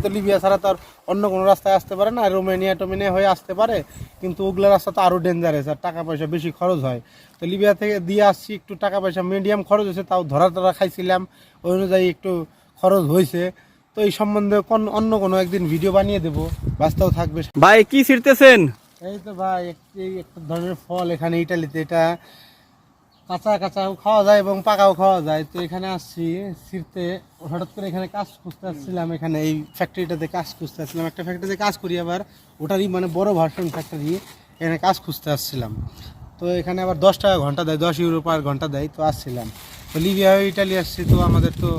তো লিবিয়া ছাড়া তো আর অন্য কোনো রাস্তায় আসতে পারে না, রোমানিয়া হয়ে আসতে পারে, কিন্তু ওগুলো রাস্তা তো আরও ডেঞ্জারাস আর টাকা পয়সা বেশি খরচ হয়। তো লিবিয়া থেকে দিয়ে আসছি, একটু টাকা পয়সা মিডিয়াম খরচ হয়েছে, তাও ধরা খাইছিলাম, ওই অনুযায়ী একটু খরচ হয়েছে। তো এই সম্বন্ধে অন্য কোনো একদিন ভিডিও বানিয়ে দেবো, বাস্তব থাকবে। ভাই কি ছিড়তেছেন? এই তো ভাই একটা ধরনের ফল এখানে ইটালিতে, এটা কাঁচাও খাওয়া যায় এবং পাকাও খাওয়া যায়। তো এখানে আসছি ছিঁড়তে, হঠাৎ করে এখানে কাজ খুঁজতে আসছিলাম, এখানে এই ফ্যাক্টরিটাতে কাজ খুঁজতে আসছিলাম, একটা ফ্যাক্টরিতে কাজ করি, আবার ওটারই মানে বড় ভার্সন ফ্যাক্টরি, এখানে কাজ খুঁজতে আসছিলাম। তো এখানে আবার 10 টাকা ঘন্টা দেয়, 10 ইউরো পার ঘন্টা দেয়। তো আসছিলাম, তো লিবিয়া ইটালি আসছি, তো আমাদের তো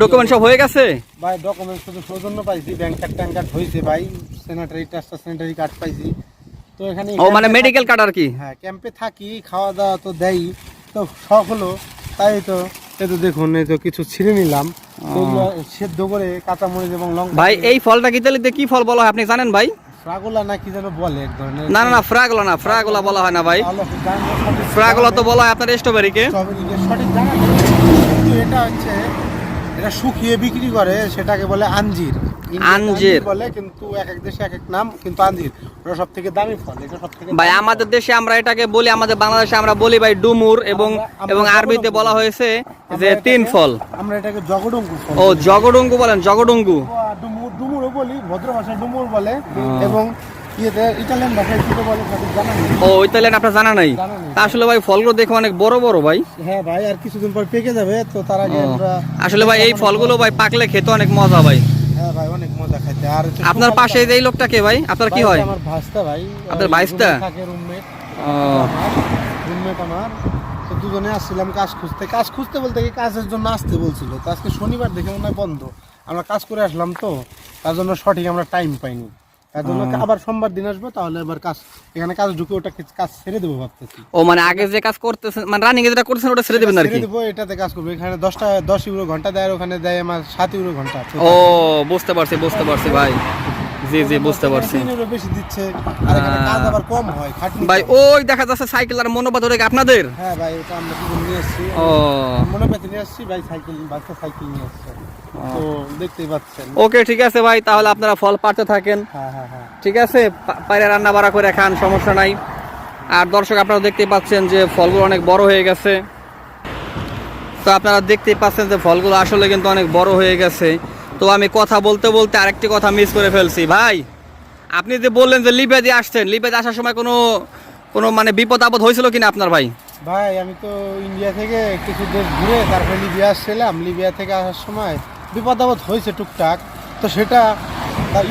ডকুমেন্ট সব হয়ে গেছে ভাই। ডকুমেন্ট শুধু সৌজন্য পাইছি, ব্যাংক কার্ড হয়েছে ভাই, স্যানিটারি কার্ড পাইছি। তো এখানে মানে মেডিকেল কার্ড আর কি। হ্যাঁ, ক্যাম্পে থাকি, খাওয়া দাওয়া তো দেয়, তো শখ হলো তাই। তো এই তো দেখুন, এই তো কিছু ছিঁড়ে নিলাম, সেদ্ধ করে কাঁচামরিচ এবং লঙ্কা। ভাই এই ফলটা ইতালিতে কি ফল বলা হয় আপনি জানেন ভাই? ফ্রাগোলা না কি যেন বলে এক ধরনের। না ফ্রাগোলা না, ফ্রাগোলা বলা হয় না ভাই, ফ্রাগোলা তো বলা হয় আপনার স্ট্রবেরিকে। সঠিক জানা নেই, কিন্তু এটা হচ্ছে, এটা শুকিয়ে বিক্রি করে, সেটাকে বলে আঞ্জির। আঞ্জির বলে, কিন্তু এক এক দেশে এক এক নাম, কিন্তু আঞ্জির ওটা সব থেকে দামি ফল। এটা সব থেকে ভাই আমাদের দেশে আমরা এটাকে বলি, আমাদের বাংলাদেশে আমরা বলি ভাই ডুমুর, এবং আরবিতে বলা হয়েছে যে তিন ফল। আমরা এটাকে জগডঙ্গু ফল। ও জগডঙ্গু বলেন, জগডঙ্গু। ডুমুরও বলি, ভদ্র ভাষায় ডুমুর বলে, এবং ইটালিয়ান ভাষায় কি বলে সঠিক জানা নেই। ও ইতালিয়ান আপনার জানা নাই? আসলে ভাই ফলগুলো দেখে অনেক বড় বড় ভাই। হ্যাঁ ভাই, আর কিছুদিন পর পেকে যাবে, তো তার আগে আমরা আসলে ভাই এই ফলগুলো ভাই পাকলে খেতে অনেক মজা ভাই। হ্যাঁ ভাই, অনেক মজা খাইতে। আর আপনার পাশে এই লোকটা কে ভাই? আপনার কি হয়? আমার ভাস্তা ভাই। আপনার ভাইস্তা? থাকে রুমমেট আমার। তো দুজনে আসছিলাম কাজ খুঁজতে বলতে কি কাজের জন্য আসতে বলছিল। তো আজকে শনিবার দেখে মনে হয় বন্ধ, আমরা কাজ করে আসলাম, তো তার জন্য সঠিক আমরা টাইম পাইনি, তার জন্য আবার সোমবার দিন আসবো, তাহলে আবার এখানে কাজ ঢুকে ওটা কাজ ছেড়ে দেবো ভাবতেছি। ও মানে আগে যে কাজ করতেছেন, মানে রানিং এ যেটা করতেছেন ওটা ছেড়ে দেবেন আর কি? ছেড়ে দেবো, এটাতে কাজ করবো। এখানে 10 ইউরো ঘন্টা দেয়, আর ওখানে দেয় আমার 7 ইউরো ঘন্টা। ও বুঝতে পারছি ভাই, জি বুঝতে পারছি। 3 ইউরো বেশি দিচ্ছে, আর এখানে কাজ আবার কম হয়, খাটনি ভাই। ওই দেখা যাচ্ছে সাইকেল আর মনোবাদ ওটা আপনাদের? হ্যাঁ ভাই, ওটা আমরা কি নিয়ে আসছি, ও মনোবাদ নিয়ে আসছি ভাই, বাচ্চা সাইকেল নিয়ে আসছে, তো দেখতেই পাচ্ছেন। ওকে ঠিক আছে ভাই, তাহলে আপনারা ফল পাড়তে থাকেন। হ্যাঁ, ঠিক আছে, বাইরে রান্না বাড়া করে খান, সমস্যা নাই। আর দর্শক আপনারা দেখতেই পাচ্ছেন যে ফলগুলো অনেক বড় হয়ে গেছে। তো আপনারা দেখতেই পাচ্ছেন যে ফলগুলো আসলে কিন্তু অনেক বড় হয়ে গেছে। তো আমি কথা বলতে বলতে আরেকটি কথা মিস করে ফেলছি ভাই। আপনি যে বললেন যে লিবিয়া দিয়ে আসছেন, লিবিয়া দিয়ে আসার সময় কোনো মানে বিপদ আপদ হয়েছিল কিনা আপনার ভাই? ভাই আমি তো ইন্ডিয়া থেকে কিছু দেশ ঘুরে তারপরে লিবিয়া আসছিলাম। লিবিয়া থেকে আসার সময় বিপদ আপদ হয়েছে টুকটাক, তো সেটা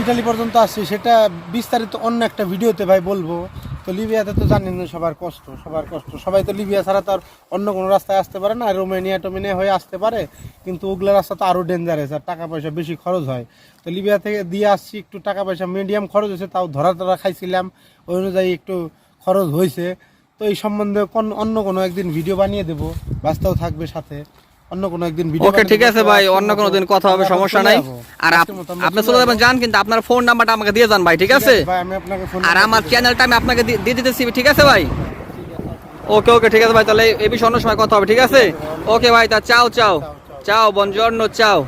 ইটালি পর্যন্ত আসছি, সেটা বিস্তারিত অন্য একটা ভিডিওতে ভাই বলবো। তো লিবিয়াতে তো জানেন সবার কষ্ট, সবাই তো লিবিয়া ছাড়া তো আর অন্য কোনো রাস্তায় আসতে পারে না, রোমানিয়া হয়ে আসতে পারে, কিন্তু ওগুলো রাস্তা তো আরও ডেঞ্জারাস আর টাকা পয়সা বেশি খরচ হয়। তো লিবিয়া থেকে দিয়ে আসছি, একটু টাকা পয়সা মিডিয়াম খরচ হয়েছে, তাও ধরা খাইছিলাম, ওই অনুযায়ী একটু খরচ হয়েছে। তো এই সম্বন্ধে অন্য কোনো একদিন ভিডিও বানিয়ে দেবো, বাস্তব থাকবে সাথে, অন্য কোনো একদিন ভিডিও। ওকে ঠিক আছে ভাই, অন্য কোনো দিন কথা হবে, সমস্যা নাই। আর আপনি চলে যাবেন যান, কিন্তু আপনার ফোন নাম্বারটা আমাকে দিয়ে যান ভাই, ঠিক আছে? ভাই আমি আপনাকে ফোন, আর আমার চ্যানেলটা আমি আপনাকে দিয়ে দিতেছি, ঠিক আছে ভাই? ওকে ঠিক আছে ভাই, তাহলে এই বিষয়ে অন্য সময় কথা হবে, ঠিক আছে? ওকে ভাই, তা চাও, বনজর্নো, চাও।